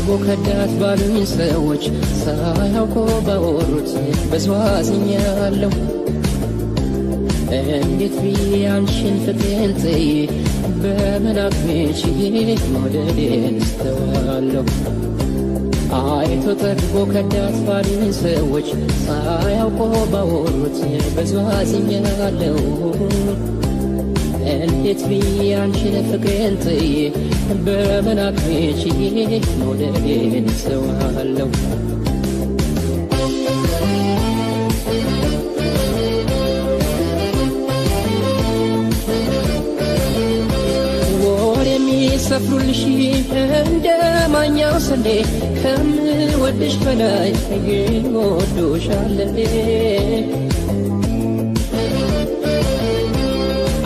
ጠግቦ ከዳት ባሉኝ ሰዎች ሳያውቁ ባወሩት ብዙ አዝኛለሁ። እንዴት ብዬ አንቺን ፍቅሬን ጥዬ በመናቅ ችዬ መውደዴን እስተዋለሁ። አይቶ ጠግቦ ከዳት ባሉኝ ሰዎች ሳያውቁ ባወሩት ብዙ አዝኛለሁ። እንዴት ብዬ አንቺን ፍቅሬን ጥዬ በመናቅ ችዬ መውደዴን እስተዋለሁ። ሰፍሩልሽ እንደ ማኛው ሰንዴ ከምወድሽ በላይ ይወዱሻል።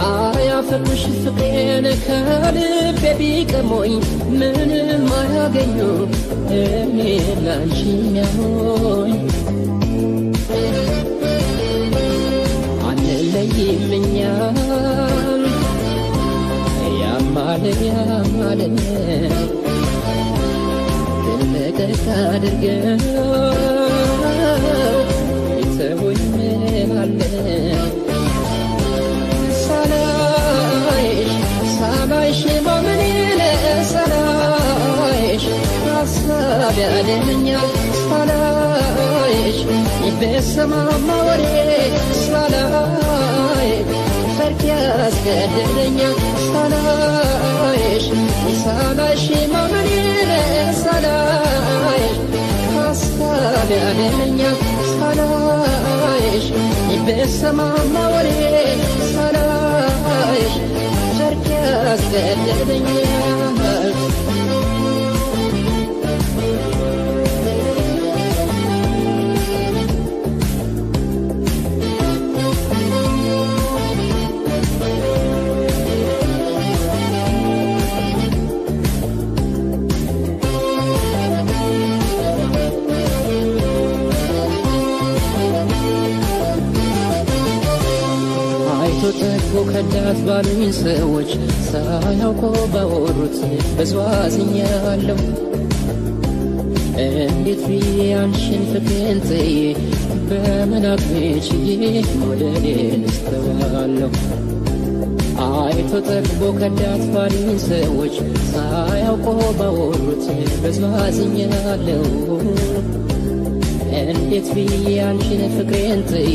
አያፈቅሩሽ ፍቅሬን ከልቤ ቢቀሞኝ ምንም አያገኙ እኔ ላንቺ ሚያሞኝ አንለይም እኛም ያማለ ትልቅ አድርገው ይተውኝ ምናለ ሳላይሽ ማመኔን ሳላይሽ ሀሳብ ያለኛል ሳላይሽ በሰማማ ወሬ ሳላይ ፈርቅ ያስገድደኛል ሳላይሽ ሳላይሽ ማመኔን ሳላይሽ ሀሳብ ያለኛል ሳላይሽ በሰማማ ወሬ ሳላይሽ ፈርቅ ያስገድደኛል። ጠግቦ ከዳት ባሉኝ ሰዎች ሳያውቁ ባወሩት ብዙ አዝኛለሁ። እንዴት ብዬ አንቺን ፍቅሬን ጥዬ በመናቅ ችዬ መውደዴን እስተዋለሁ። አይቶ ጠግቦ ከዳት ባሉኝ ሰዎች ሳያውቁ ባወሩት ብዙ አዝኛለሁ። እንዴት ብዬ አንቺን ፍቅሬን ጥዬ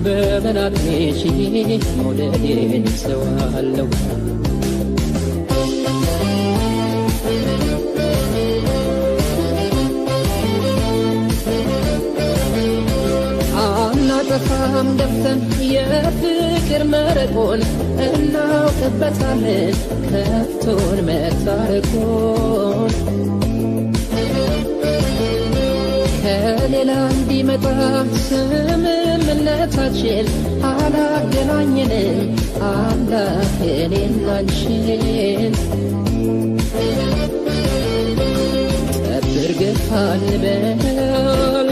በመናቅ ችዬ መውደዴን እስተዋለሁ። አናጠፋም ደፍተን የፍቅር መረቆን እናውቅበታለን ከፍቶን መታረቆን ከሌላ እንዲመጣ ስምምነታችን አላገናኘንም አምላክ እኔና አንቺን። ጠብር ገፋ እንበል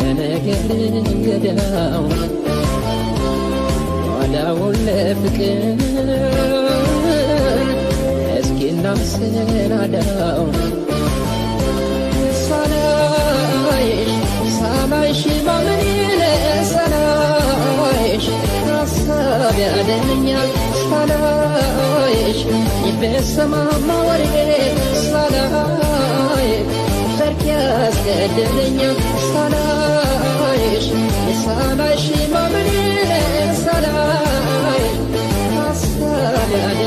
ለነገር እንገዳው ኋላውን ለፍቅር እስኪ እናሰናዳው። ሳላይሽ ማመኔን ሳላይሽ ሀሳብ ያለኛል ሳላይሽ በሰማማ ወሬ ሳላይ ፈርቅ ያስገድደኛል ሳላይሽ ሳላይሽ ማመኔን ሳላይሽ ሀሳብ ያለ